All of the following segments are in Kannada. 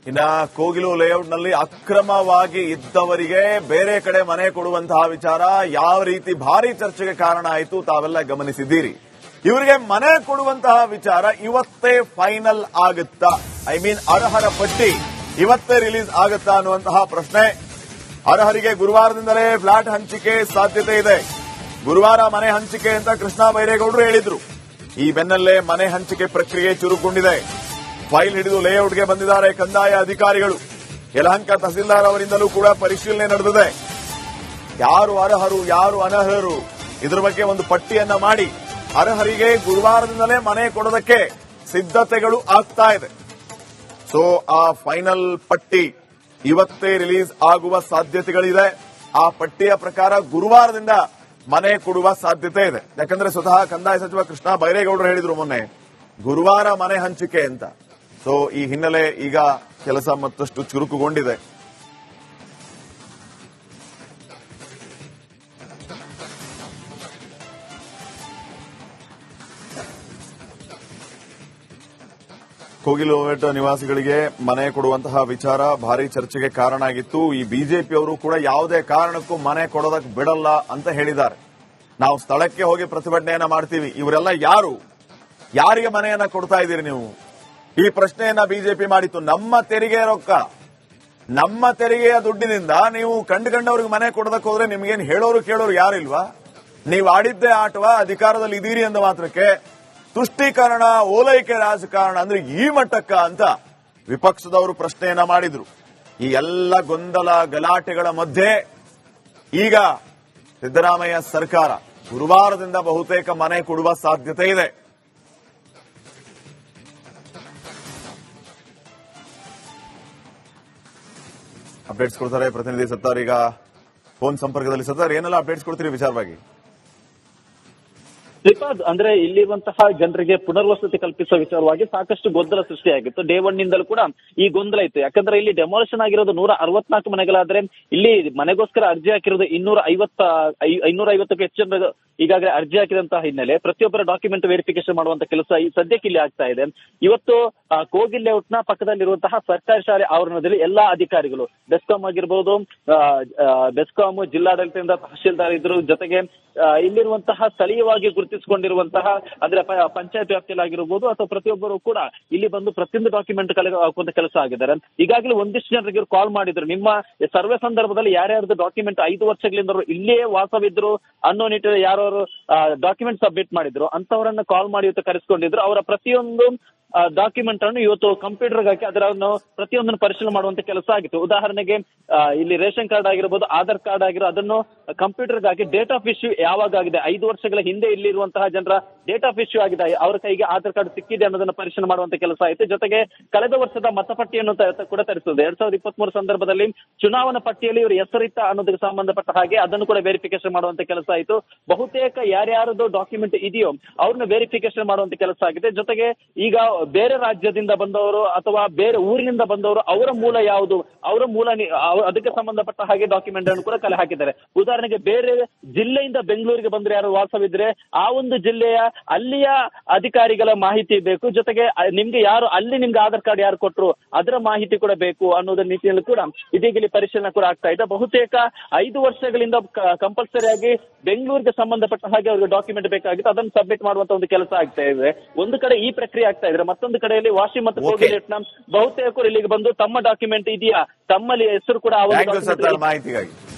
ಇನ್ನ ಕೋಗಿಲು ಲೇಔಟ್ನಲ್ಲಿ ಅಕ್ರಮವಾಗಿ ಇದ್ದವರಿಗೆ ಬೇರೆ ಕಡೆ ಮನೆ ಕೊಡುವಂತಹ ವಿಚಾರ ಯಾವ ರೀತಿ ಭಾರಿ ಚರ್ಚೆಗೆ ಕಾರಣ ಆಯಿತು ತಾವೆಲ್ಲ ಗಮನಿಸಿದ್ದೀರಿ. ಇವರಿಗೆ ಮನೆ ಕೊಡುವಂತಹ ವಿಚಾರ ಇವತ್ತೇ ಫೈನಲ್ ಆಗುತ್ತಾ, ಅರ್ಹರ ಪಟ್ಟಿ ಇವತ್ತೇ ರಿಲೀಸ್ ಆಗುತ್ತಾ ಅನ್ನುವಂತಹ ಪ್ರಶ್ನೆ. ಅರ್ಹರಿಗೆ ಗುರುವಾರದಿಂದಲೇ ಫ್ಲಾಟ್ ಹಂಚಿಕೆ ಸಾಧ್ಯತೆ ಇದೆ. ಗುರುವಾರ ಮನೆ ಹಂಚಿಕೆ ಅಂತ ಕೃಷ್ಣ ಬೈರೇಗೌಡರು ಹೇಳಿದ್ರು. ಈ ಬೆನ್ನಲ್ಲೇ ಮನೆ ಹಂಚಿಕೆ ಪ್ರಕ್ರಿಯೆ ಚುರುಕುಗೊಂಡಿದೆ. ಫೈಲ್ ಹಿಡಿದು ಲೇಔಟ್ಗೆ ಬಂದಿದ್ದಾರೆ ಕಂದಾಯ ಅಧಿಕಾರಿಗಳು. ಯಲಹಂಕ ತಹಸೀಲ್ದಾರ್ ಅವರಿಂದಲೂ ಕೂಡ ಪರಿಶೀಲನೆ ನಡೆದಿದೆ. ಯಾರು ಅರ್ಹರು ಯಾರು ಅನರ್ಹರು ಇದರ ಬಗ್ಗೆ ಒಂದು ಪಟ್ಟಿಯನ್ನ ಮಾಡಿ ಅರ್ಹರಿಗೆ ಗುರುವಾರದಿಂದಲೇ ಮನೆ ಕೊಡೋದಕ್ಕೆ ಸಿದ್ಧತೆಗಳು ಆಗ್ತಾ ಇದೆ. ಸೊ ಆ ಫೈನಲ್ ಪಟ್ಟಿ ಇವತ್ತೇ ರಿಲೀಸ್ ಆಗುವ ಸಾಧ್ಯತೆಗಳಿದೆ. ಆ ಪಟ್ಟಿಯ ಪ್ರಕಾರ ಗುರುವಾರದಿಂದ ಮನೆ ಕೊಡುವ ಸಾಧ್ಯತೆ ಇದೆ. ಯಾಕಂದ್ರೆ ಸ್ವತಃ ಕಂದಾಯ ಸಚಿವ ಕೃಷ್ಣ ಬೈರೇಗೌಡರು ಹೇಳಿದ್ರು ಮೊನ್ನೆ ಗುರುವಾರ ಮನೆ ಹಂಚಿಕೆ ಅಂತ. ಸೊ ಈ ಹಿನ್ನೆಲೆ ಈಗ ಕೆಲಸ ಮತ್ತಷ್ಟು ಚುರುಕುಗೊಂಡಿದೆ. ಕೋಗಿಲು ನಿವಾಸಿಗಳಿಗೆ ಮನೆ ಕೊಡುವಂತಹ ವಿಚಾರ ಭಾರಿ ಚರ್ಚೆಗೆ ಕಾರಣ ಆಗಿತ್ತು. ಈ ಬಿಜೆಪಿಯವರು ಕೂಡ ಯಾವುದೇ ಕಾರಣಕ್ಕೂ ಮನೆ ಕೊಡೋದಕ್ಕೆ ಬಿಡಲ್ಲ ಅಂತ ಹೇಳಿದ್ದಾರೆ. ನಾವು ಸ್ಥಳಕ್ಕೆ ಹೋಗಿ ಪ್ರತಿಭಟನೆಯನ್ನ ಮಾಡ್ತೀವಿ. ಇವರೆಲ್ಲ ಯಾರು, ಯಾರಿಗೆ ಮನೆಯನ್ನ ಕೊಡ್ತಾ ಇದ್ದೀರಿ ನೀವು? ಈ ಪ್ರಶ್ನೆಯನ್ನ ಬಿಜೆಪಿ ಮಾಡಿತ್ತು. ನಮ್ಮ ತೆರಿಗೆ ರೊಕ್ಕ, ನಮ್ಮ ತೆರಿಗೆಯ ದುಡ್ಡಿನಿಂದ ನೀವು ಕಂಡುಕೊಂಡವ್ರಿಗೆ ಮನೆ ಕೊಡೋದಕ್ಕೆ ಹೋದ್ರೆ ನಿಮ್ಗೇನು ಹೇಳೋರು ಕೇಳೋರು ಯಾರಿಲ್ವಾ? ನೀವು ಆಡಿದ್ದೇ ಆಟವಾ ಅಧಿಕಾರದಲ್ಲಿ ಇದೀರಿ ಅಂದ ಮಾತ್ರಕ್ಕೆ ತುಷ್ಟೀಕರಣ, ಓಲೈಕೆ ರಾಜಕಾರಣ ಅಂದ್ರೆ ಈ ಮಟ್ಟಕ್ಕ ಅಂತ ವಿಪಕ್ಷದವರು ಪ್ರಶ್ನೆಯನ್ನ ಮಾಡಿದ್ರು. ಈ ಎಲ್ಲ ಗೊಂದಲ ಗಲಾಟೆಗಳ ಮಧ್ಯೆ ಈಗ ಸಿದ್ದರಾಮಯ್ಯ ಸರ್ಕಾರ ಗುರುವಾರದಿಂದ ಬಹುತೇಕ ಮನೆ ಕೊಡುವ ಸಾಧ್ಯತೆ ಇದೆ. ಅಪ್ಡೇಟ್ಸ್ ಕೊಡ್ತಾರೆ ಪ್ರತಿನಿಧಿ ಸತ್ತಾರ್. ಈಗ ಫೋನ್ ಸಂಪರ್ಕದಲ್ಲಿ ಸತ್ತಾರ್, ಏನೆಲ್ಲ ಅಪ್ಡೇಟ್ಸ್ ಕೊಡ್ತೀರಿ ವಿಚಾರವಾಗಿ? ಶ್ರೀಪಾದ್, ಅಂದ್ರೆ ಇಲ್ಲಿರುವಂತಹ ಜನರಿಗೆ ಪುನರ್ವಸತಿ ಕಲ್ಪಿಸುವ ವಿಚಾರವಾಗಿ ಸಾಕಷ್ಟು ಗೊಂದಲ ಸೃಷ್ಟಿಯಾಗಿತ್ತು. ಡೇ ಒನ್ ನಿಂದಲೂ ಕೂಡ ಈ ಗೊಂದಲ ಇತ್ತು. ಯಾಕಂದ್ರೆ ಇಲ್ಲಿ ಡೆಮಾಲಿಷನ್ ಆಗಿರೋದು 164 ಮನೆಗಳಾದ್ರೆ ಇಲ್ಲಿ ಮನೆಗೋಸ್ಕರ ಅರ್ಜಿ ಹಾಕಿರೋದು 250ಕ್ಕೂ ಹೆಚ್ಚು ಜನರು ಈಗಾಗಲೇ ಅರ್ಜಿ ಹಾಕಿದಂತಹ ಹಿನ್ನೆಲೆ ಪ್ರತಿಯೊಬ್ಬರ ಡಾಕ್ಯುಮೆಂಟ್ ವೆರಿಫಿಕೇಶನ್ ಮಾಡುವಂತ ಕೆಲಸ ಈ ಸದ್ಯಕ್ಕೆ ಇಲ್ಲಿ ಆಗ್ತಾ ಇದೆ. ಇವತ್ತು ಕೋಗಿಲ್ ಲೇಔಟ್ ನ ಪಕ್ಕದಲ್ಲಿರುವಂತಹ ಸರ್ಕಾರಿ ಶಾಲೆ ಆವರಣದಲ್ಲಿ ಎಲ್ಲಾ ಅಧಿಕಾರಿಗಳು, ಬೆಸ್ಕಾಂ ಆಗಿರ್ಬೋದು, ಬೆಸ್ಕಾಂ ಜಿಲ್ಲಾಡಳಿತದಿಂದ ತಹಶೀಲ್ದಾರ್ ಇದ್ರು, ಜೊತೆಗೆ ಇಲ್ಲಿರುವಂತಹ ಸ್ಥಳೀಯವಾಗಿ ಗುರುತಿಸಿಕೊಂಡಿರುವಂತಹ ಅಂದ್ರೆ ಪಂಚಾಯತ್ ವ್ಯಾಪ್ತಿಯಲ್ಲಿ ಆಗಿರಬಹುದು ಅಥವಾ ಪ್ರತಿಯೊಬ್ಬರು ಕೂಡ ಇಲ್ಲಿ ಬಂದು ಪ್ರತಿಯೊಂದು ಡಾಕ್ಯುಮೆಂಟ್ ಹಾಕುವಂತ ಕೆಲಸ ಆಗಿದ್ದಾರೆ. ಈಗಾಗಲೇ ಒಂದಿಷ್ಟು ಜನರಿಗೆ ಕಾಲ್ ಮಾಡಿದ್ರು, ನಿಮ್ಮ ಸರ್ವೆ ಸಂದರ್ಭದಲ್ಲಿ ಯಾರ್ಯಾರ್ದು ಡಾಕ್ಯುಮೆಂಟ್ 5 ವರ್ಷಗಳಿಂದ ಇಲ್ಲಿಯೇ ವಾಸವಿದ್ರು ಅನ್ನೋ ನಿಟ್ಟಿನಲ್ಲಿ ಯಾರು ಡಾಕ್ಯುಮೆಂಟ್ ಸಬ್ಮಿಟ್ ಮಾಡಿದ್ರು ಅಂತವರನ್ನ ಕಾಲ್ ಮಾಡಿ ಇವತ್ತು ಕರೆಸ್ಕೊಂಡಿದ್ರು. ಅವರ ಪ್ರತಿಯೊಂದು ಡಾಕ್ಯುಮೆಂಟ್ ಅನ್ನು ಇವತ್ತು ಕಂಪ್ಯೂಟರ್ಗೆ ಹಾಕಿ ಅದನ್ನು ಪ್ರತಿಯೊಂದನ್ನು ಪರಿಶೀಲನೆ ಮಾಡುವಂತ ಕೆಲಸ ಆಗಿತ್ತು. ಉದಾಹರಣೆಗೆ ಇಲ್ಲಿ ರೇಷನ್ ಕಾರ್ಡ್ ಆಗಿರಬಹುದು, ಆಧಾರ್ ಕಾರ್ಡ್ ಆಗಿರೋ ಅದನ್ನು ಕಂಪ್ಯೂಟರ್ಗೆ ಹಾಕಿ ಡೇಟ್ ಆಫ್ ಇಶ್ಯೂ ಯಾವಾಗ ಆಗಿದೆ, 5 ವರ್ಷಗಳ ಹಿಂದೆ ಇಲ್ಲಿರುವಂತಹ ಜನರ ಡೇಟ್ ಆಫ್ ಇಶ್ಯೂ ಆಗಿದೆ, ಅವರ ಕೈಗೆ ಆಧಾರ್ ಕಾರ್ಡ್ ಸಿಕ್ಕಿದೆ ಅನ್ನೋದನ್ನ ಪರಿಶೀಲನೆ ಮಾಡುವಂತ ಕೆಲಸ ಆಯಿತು. ಜೊತೆಗೆ ಕಳೆದ ವರ್ಷದ ಮತಪಟ್ಟಿಯನ್ನು ಕೂಡ ತರಿಸುವುದು 2023 ಸಂದರ್ಭದಲ್ಲಿ ಚುನಾವಣಾ ಪಟ್ಟಿಯಲ್ಲಿ ಇವರು ಹೆಸರಿತ್ತ ಅನ್ನೋದಕ್ಕೆ ಸಂಬಂಧಪಟ್ಟ ಹಾಗೆ ಅದನ್ನು ಕೂಡ ವೆರಿಫಿಕೇಶನ್ ಮಾಡುವಂತ ಕೆಲಸ ಆಯಿತು. ಬಹುತೇಕ ಯಾರ್ಯಾರದು ಡಾಕ್ಯುಮೆಂಟ್ ಇದೆಯೋ ಅವ್ರನ್ನ ವೆರಿಫಿಕೇಶನ್ ಮಾಡುವಂತ ಕೆಲಸ ಆಗಿದೆ. ಜೊತೆಗೆ ಈಗ ಬೇರೆ ರಾಜ್ಯದಿಂದ ಬಂದವರು ಅಥವಾ ಬೇರೆ ಊರಿನಿಂದ ಬಂದವರು ಅವರ ಮೂಲ ಯಾವುದು, ಅವರ ಮೂಲ ಅದಕ್ಕೆ ಸಂಬಂಧಪಟ್ಟ ಹಾಗೆ ಡಾಕ್ಯುಮೆಂಟ್ ಅನ್ನು ಕೂಡ ಕಲೆ ಹಾಕಿದ್ದಾರೆ. ಉದಾಹರಣೆಗೆ ಬೇರೆ ಜಿಲ್ಲೆಯಿಂದ ಬೆಂಗಳೂರಿಗೆ ಬಂದ್ರೆ ಯಾರು ವಾಸವಿದ್ರೆ ಆ ಒಂದು ಜಿಲ್ಲೆಯ ಅಲ್ಲಿಯ ಅಧಿಕಾರಿಗಳ ಮಾಹಿತಿ ಬೇಕು. ಜೊತೆಗೆ ನಿಮ್ಗೆ ಯಾರು ಅಲ್ಲಿ ನಿಮ್ಗೆ ಆಧಾರ್ ಕಾರ್ಡ್ ಯಾರು ಕೊಟ್ಟರು ಅದರ ಮಾಹಿತಿ ಕೂಡ ಬೇಕು ಅನ್ನೋದ್ರ ನೀತಿಯಲ್ಲಿ ಕೂಡ ಇದೀಗ ಇಲ್ಲಿ ಪರಿಶೀಲನೆ ಕೂಡ ಆಗ್ತಾ ಇದೆ. ಬಹುತೇಕ 5 ವರ್ಷಗಳಿಂದ ಕಂಪಲ್ಸರಿ ಆಗಿ ಬೆಂಗಳೂರಿಗೆ ಸಂಬಂಧಪಟ್ಟ ಹಾಗೆ ಅವ್ರಿಗೆ ಡಾಕ್ಯುಮೆಂಟ್ ಬೇಕಾಗಿತ್ತು, ಅದನ್ನು ಸಬ್ಮಿಟ್ ಮಾಡುವಂತ ಒಂದು ಕೆಲಸ ಆಗ್ತಾ ಇದೆ. ಒಂದು ಕಡೆ ಈ ಪ್ರಕ್ರಿಯೆ ಆಗ್ತಾ ಇದ್ರೆ, ಮತ್ತೊಂದು ಕಡೆಯಲ್ಲಿ ವಾಶಿ ಮತ್ತು ಕೋಗಿಲೇಟ್ನ ಬಹುತೇಕರು ಇಲ್ಲಿಗೆ ಬಂದು ತಮ್ಮ ಡಾಕ್ಯುಮೆಂಟ್ ಇದೆಯಾ, ತಮ್ಮಲ್ಲಿ ಹೆಸರು ಕೂಡ ಮಾಹಿತಿಗಾಗಿ.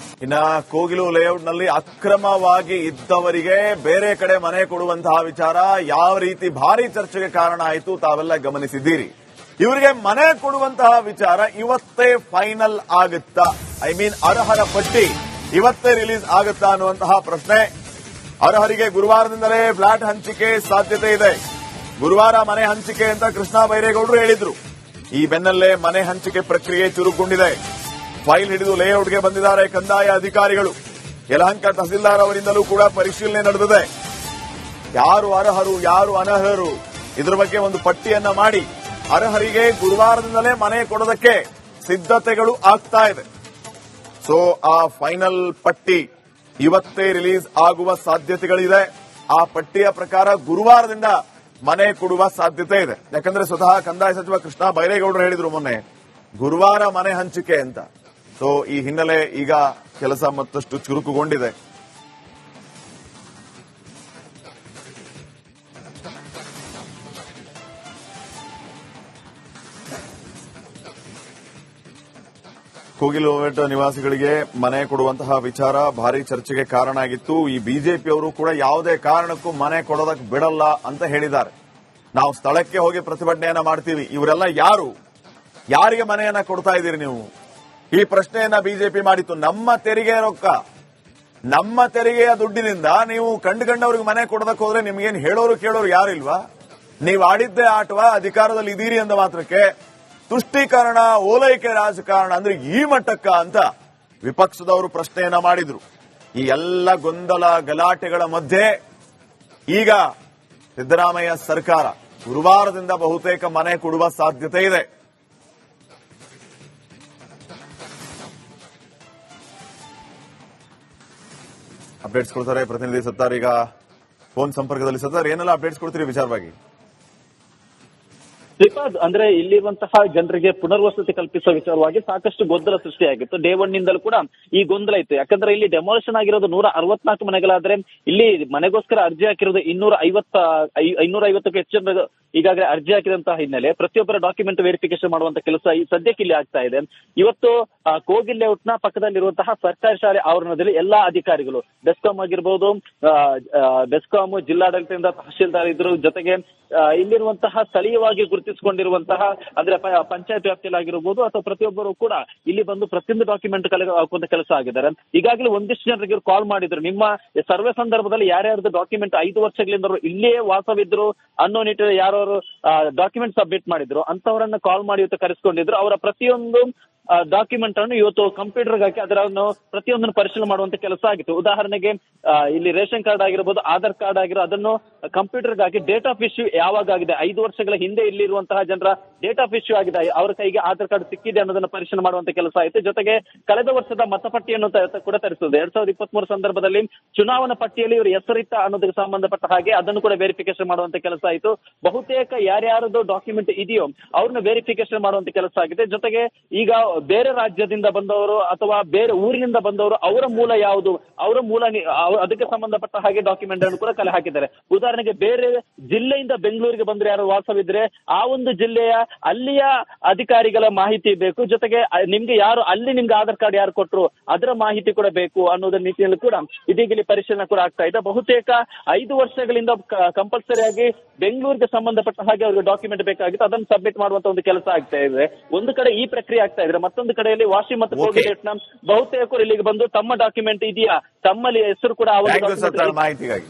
ಇನ್ನ ಕೋಗಿಲು ಲೇಔಟ್ನಲ್ಲಿ ಅಕ್ರಮವಾಗಿ ಇದ್ದವರಿಗೆ ಬೇರೆ ಕಡೆ ಮನೆ ಕೊಡುವಂತಹ ವಿಚಾರ ಯಾವ ರೀತಿ ಭಾರಿ ಚರ್ಚೆಗೆ ಕಾರಣ ಆಯಿತು ತಾವೆಲ್ಲ ಗಮನಿಸಿದ್ದೀರಿ. ಇವರಿಗೆ ಮನೆ ಕೊಡುವಂತಹ ವಿಚಾರ ಇವತ್ತೇ ಫೈನಲ್ ಆಗುತ್ತಾ, ಅರ್ಹರ ಪಟ್ಟಿ ಇವತ್ತೇ ರಿಲೀಸ್ ಆಗುತ್ತಾ ಅನ್ನುವಂತಹ ಪ್ರಶ್ನೆ. ಅರ್ಹರಿಗೆ ಗುರುವಾರದಿಂದಲೇ ಫ್ಲಾಟ್ ಹಂಚಿಕೆ ಸಾಧ್ಯತೆ ಇದೆ. ಗುರುವಾರ ಮನೆ ಹಂಚಿಕೆ ಅಂತ ಕೃಷ್ಣ ಬೈರೇಗೌಡರು ಹೇಳಿದ್ರು. ಈ ಬೆನ್ನಲ್ಲೇ ಮನೆ ಹಂಚಿಕೆ ಪ್ರಕ್ರಿಯೆ ಚುರುಕುಗೊಂಡಿದೆ. ಫೈಲ್ ಹಿಡಿದು ಲೇಔಟ್ಗೆ ಬಂದಿದ್ದಾರೆ ಕಂದಾಯ ಅಧಿಕಾರಿಗಳು. ಯಲಹಂಕ ತಹಸೀಲ್ದಾರ್ ಅವರಿಂದಲೂ ಕೂಡ ಪರಿಶೀಲನೆ ನಡೆದಿದೆ. ಯಾರು ಅರ್ಹರು ಯಾರು ಅನರ್ಹರು ಇದರ ಬಗ್ಗೆ ಒಂದು ಪಟ್ಟಿಯನ್ನ ಮಾಡಿ ಅರ್ಹರಿಗೆ ಗುರುವಾರದಿಂದಲೇ ಮನೆ ಕೊಡೋದಕ್ಕೆ ಸಿದ್ಧತೆಗಳು ಆಗ್ತಾ ಇದೆ. ಸೊ ಆ ಫೈನಲ್ ಪಟ್ಟಿ ಇವತ್ತೇ ರಿಲೀಸ್ ಆಗುವ ಸಾಧ್ಯತೆಗಳಿದೆ. ಆ ಪಟ್ಟಿಯ ಪ್ರಕಾರ ಗುರುವಾರದಿಂದ ಮನೆ ಕೊಡುವ ಸಾಧ್ಯತೆ ಇದೆ. ಯಾಕಂದ್ರೆ ಸ್ವತಃ ಕಂದಾಯ ಸಚಿವ ಕೃಷ್ಣ ಬೈರೇಗೌಡರು ಹೇಳಿದ್ರು ಮೊನ್ನೆ ಗುರುವಾರ ಮನೆ ಹಂಚಿಕೆ ಅಂತ. ಸೊ ಈ ಹಿನ್ನೆಲೆ ಈಗ ಕೆಲಸ ಮತ್ತಷ್ಟು ಚುರುಕುಗೊಂಡಿದೆ. ಕೋಗಿಲೋವೆಟ್ ನಿವಾಸಿಗಳಿಗೆ ಮನೆ ಕೊಡುವಂತಹ ವಿಚಾರ ಭಾರಿ ಚರ್ಚೆಗೆ ಕಾರಣ ಆಗಿತ್ತು. ಈ ಬಿಜೆಪಿಯವರು ಕೂಡ ಯಾವುದೇ ಕಾರಣಕ್ಕೂ ಮನೆ ಕೊಡೋದಕ್ಕೆ ಬಿಡಲ್ಲ ಅಂತ ಹೇಳಿದ್ದಾರೆ. ನಾವು ಸ್ಥಳಕ್ಕೆ ಹೋಗಿ ಪ್ರತಿಭಟನೆಯನ್ನ ಮಾಡ್ತೀವಿ. ಇವರೆಲ್ಲ ಯಾರಿಗೆ ಮನೆಯನ್ನ ಕೊಡ್ತಾ ಇದ್ದೀರಿ ನೀವು? ಈ ಪ್ರಶ್ನೆಯನ್ನ ಬಿಜೆಪಿ ಮಾಡಿತ್ತು. ನಮ್ಮ ತೆರಿಗೆ ರೊಕ್ಕ, ನಮ್ಮ ತೆರಿಗೆಯ ದುಡ್ಡಿನಿಂದ ನೀವು ಕಂಡುಕೊಂಡವ್ರಿಗೆ ಮನೆ ಕೊಡೋದಕ್ಕೆ ಹೋದ್ರೆ ನಿಮ್ಗೇನು ಹೇಳೋರು ಕೇಳೋರು ಯಾರಿಲ್ವಾ? ನೀವು ಆಡಿದ್ದೇ ಆಟವಾ? ಅಧಿಕಾರದಲ್ಲಿ ಇದೀರಿ ಅಂದ ಮಾತ್ರಕ್ಕೆ ತುಷ್ಟೀಕರಣ, ಓಲೈಕೆ ರಾಜಕಾರಣ ಅಂದ್ರೆ ಈ ಮಟ್ಟಕ್ಕ ಅಂತ ವಿಪಕ್ಷದವರು ಪ್ರಶ್ನೆಯನ್ನ ಮಾಡಿದ್ರು. ಈ ಎಲ್ಲ ಗೊಂದಲ ಗಲಾಟೆಗಳ ಮಧ್ಯೆ ಈಗ ಸಿದ್ದರಾಮಯ್ಯ ಸರ್ಕಾರ ಗುರುವಾರದಿಂದ ಬಹುತೇಕ ಮನೆ ಕೊಡುವ ಸಾಧ್ಯತೆ ಇದೆ. ಅಪ್ಡೇಟ್ಸ್ ಕೊಡ್ತಾರೆ ಪ್ರತಿನಿಧಿ ಸತ್ತಾರ್. ಈಗ ಫೋನ್ ಸಂಪರ್ಕದಲ್ಲಿ ಸತ್ತಾರ್, ಏನೆಲ್ಲ ಅಪ್ಡೇಟ್ಸ್ ಕೊಡ್ತೀರಿ ವಿಚಾರವಾಗಿ? ಶ್ರೀಪಾದ್, ಅಂದ್ರೆ ಇಲ್ಲಿರುವಂತಹ ಜನರಿಗೆ ಪುನರ್ವಸತಿ ಕಲ್ಪಿಸುವ ವಿಚಾರವಾಗಿ ಸಾಕಷ್ಟು ಗೊಂದಲ ಸೃಷ್ಟಿಯಾಗಿತ್ತು. ಡೇ ಒನ್ ನಿಂದಲೂ ಕೂಡ ಈ ಗೊಂದಲ ಇತ್ತು. ಯಾಕಂದ್ರೆ ಇಲ್ಲಿ ಡೆಮಾಲಿಷನ್ ಆಗಿರೋದು 164 ಮನೆಗಳಾದ್ರೆ ಇಲ್ಲಿ ಮನೆಗೋಸ್ಕರ ಅರ್ಜಿ ಹಾಕಿರೋದು 250ಕ್ಕೂ ಹೆಚ್ಚು ಜನರು ಈಗಾಗಲೇ ಅರ್ಜಿ ಹಾಕಿದಂತಹ ಹಿನ್ನೆಲೆ ಪ್ರತಿಯೊಬ್ಬರ ಡಾಕ್ಯುಮೆಂಟ್ ವೆರಿಫಿಕೇಶನ್ ಮಾಡುವಂತ ಕೆಲಸ ಈ ಸದ್ಯಕ್ಕೆ ಇಲ್ಲಿ ಆಗ್ತಾ ಇದೆ. ಇವತ್ತು ಕೋಗಿಲ್ ಲೇಔಟ್ ನ ಪಕ್ಕದಲ್ಲಿರುವಂತಹ ಸರ್ಕಾರಿ ಶಾಲೆ ಆವರಣದಲ್ಲಿ ಎಲ್ಲಾ ಅಧಿಕಾರಿಗಳು, ಬೆಸ್ಕಾಂ ಆಗಿರ್ಬೋದು, ಬೆಸ್ಕಾಂ ಜಿಲ್ಲಾಡಳಿತದಿಂದ ತಹಶೀಲ್ದಾರ್ ಇದ್ರು, ಜೊತೆಗೆ ಇಲ್ಲಿರುವಂತಹ ಸ್ಥಳೀಯವಾಗಿ ಗುರುತಿಸಿಕೊಂಡಿರುವಂತಹ ಅಂದ್ರೆ ಪಂಚಾಯತ್ ವ್ಯಾಪ್ತಿಯಲ್ಲಿ ಆಗಿರಬಹುದು ಅಥವಾ ಪ್ರತಿಯೊಬ್ಬರು ಕೂಡ ಇಲ್ಲಿ ಬಂದು ಪ್ರತಿಯೊಂದು ಡಾಕ್ಯುಮೆಂಟ್ ಹಾಕುವಂತ ಕೆಲಸ ಆಗಿದ್ದಾರೆ. ಈಗಾಗಲೇ ಒಂದಿಷ್ಟು ಜನರಿಗೆ ಕಾಲ್ ಮಾಡಿದ್ರು. ನಿಮ್ಮ ಸರ್ವೆ ಸಂದರ್ಭದಲ್ಲಿ ಯಾರ್ಯಾರ್ದು ಡಾಕ್ಯುಮೆಂಟ್ 5 ವರ್ಷಗಳಿಂದ ಇಲ್ಲಿಯೇ ವಾಸವಿದ್ರು ಅನ್ನೋ ನಿಟ್ಟಿನಲ್ಲಿ ಯಾರು ಡಾಕ್ಯುಮೆಂಟ್ ಸಬ್ಮಿಟ್ ಮಾಡಿದ್ರು ಅಂತವರನ್ನ ಕಾಲ್ ಮಾಡಿ ಇವತ್ತು ಕರೆಸ್ಕೊಂಡಿದ್ರು. ಅವರ ಪ್ರತಿಯೊಂದು ಡಾಕ್ಯುಮೆಂಟ್ ಅನ್ನು ಇವತ್ತು ಕಂಪ್ಯೂಟರ್ಗೆ ಹಾಕಿ ಅದನ್ನು ಪ್ರತಿಯೊಂದನ್ನು ಪರಿಶೀಲನೆ ಮಾಡುವಂತ ಕೆಲಸ ಆಗಿತ್ತು. ಉದಾಹರಣೆಗೆ ಇಲ್ಲಿ ರೇಷನ್ ಕಾರ್ಡ್ ಆಗಿರಬಹುದು, ಆಧಾರ್ ಕಾರ್ಡ್ ಆಗಿರೋ ಅದನ್ನು ಕಂಪ್ಯೂಟರ್ಗೆ ಹಾಕಿ ಡೇಟ್ ಆಫ್ ಇಶ್ಯೂ ಯಾವಾಗ ಆಗಿದೆ, 5 ವರ್ಷಗಳ ಹಿಂದೆ ಇಲ್ಲಿರುವಂತಹ ಜನರ ಡೇಟ್ ಆಫ್ ಇಶ್ಯೂ ಆಗಿದೆ, ಅವರ ಕೈಗೆ ಆಧಾರ್ ಕಾರ್ಡ್ ಸಿಕ್ಕಿದೆ ಅನ್ನೋದನ್ನ ಪರಿಶೀಲನೆ ಮಾಡುವಂತ ಕೆಲಸ ಆಯಿತು. ಜೊತೆಗೆ ಕಳೆದ ವರ್ಷದ ಮತಪಟ್ಟಿಯನ್ನು ಕೂಡ ತರಿಸುತ್ತದೆ. 2023 ಸಂದರ್ಭದಲ್ಲಿ ಚುನಾವಣಾ ಪಟ್ಟಿಯಲ್ಲಿ ಇವರು ಹೆಸರಿತ್ತ ಅನ್ನೋದಕ್ಕೆ ಸಂಬಂಧಪಟ್ಟ ಹಾಗೆ ಅದನ್ನು ಕೂಡ ವೆರಿಫಿಕೇಶನ್ ಮಾಡುವಂತ ಕೆಲಸ ಆಯಿತು. ಬಹುತೇಕ ಯಾರ್ಯಾರದು ಡಾಕ್ಯುಮೆಂಟ್ ಇದೆಯೋ ಅವ್ರನ್ನ ವೆರಿಫಿಕೇಶನ್ ಮಾಡುವಂತ ಕೆಲಸ ಆಗಿದೆ. ಜೊತೆಗೆ ಈಗ ಬೇರೆ ರಾಜ್ಯದಿಂದ ಬಂದವರು ಅಥವಾ ಬೇರೆ ಊರಿನಿಂದ ಬಂದವರು ಅವರ ಮೂಲ ಯಾವುದು, ಅವರ ಮೂಲ ಅದಕ್ಕೆ ಸಂಬಂಧಪಟ್ಟ ಹಾಗೆ ಡಾಕ್ಯುಮೆಂಟ್ ಅನ್ನು ಕೂಡ ಕಲೆ ಹಾಕಿದ್ದಾರೆ. ಉದಾಹರಣೆಗೆ ಬೇರೆ ಜಿಲ್ಲೆಯಿಂದ ಬೆಂಗಳೂರಿಗೆ ಬಂದ್ರೆ ಯಾರು ವಾಸವಿದ್ರೆ ಆ ಒಂದು ಜಿಲ್ಲೆಯ ಅಲ್ಲಿಯ ಅಧಿಕಾರಿಗಳ ಮಾಹಿತಿ ಬೇಕು. ಜೊತೆಗೆ ನಿಮ್ಗೆ ಯಾರು ಅಲ್ಲಿ ನಿಮ್ಗೆ ಆಧಾರ್ ಕಾರ್ಡ್ ಯಾರು ಕೊಟ್ಟರು ಅದರ ಮಾಹಿತಿ ಕೂಡ ಬೇಕು ಅನ್ನೋದರ ನೀತಿಯಲ್ಲಿ ಕೂಡ ಇದೀಗ ಇಲ್ಲಿ ಪರಿಶೀಲನೆ ಕೂಡ ಆಗ್ತಾ ಇದೆ. ಬಹುತೇಕ 5 ವರ್ಷಗಳಿಂದ ಕಂಪಲ್ಸರಿ ಆಗಿ ಬೆಂಗಳೂರಿಗೆ ಸಂಬಂಧಪಟ್ಟ ಹಾಗೆ ಅವ್ರಿಗೆ ಡಾಕ್ಯುಮೆಂಟ್ ಬೇಕಾಗಿತ್ತು, ಅದನ್ನು ಸಬ್ಮಿಟ್ ಮಾಡುವಂತ ಒಂದು ಕೆಲಸ ಆಗ್ತಾ ಇದೆ. ಒಂದು ಕಡೆ ಈ ಪ್ರಕ್ರಿಯೆ ಆಗ್ತಾ ಇದ್ರೆ, ಮತ್ತೊಂದು ಕಡೆಯಲ್ಲಿ ವಾಶಿ ಮತ್ತು ಕೋಗಿಲೇಟ್ನ ಬಹುತೇಕರು ಇಲ್ಲಿಗೆ ಬಂದು ತಮ್ಮ ಡಾಕ್ಯುಮೆಂಟ್ ಇದೆಯಾ, ತಮ್ಮಲ್ಲಿ ಹೆಸರು ಕೂಡ ಮಾಹಿತಿಗಾಗಿ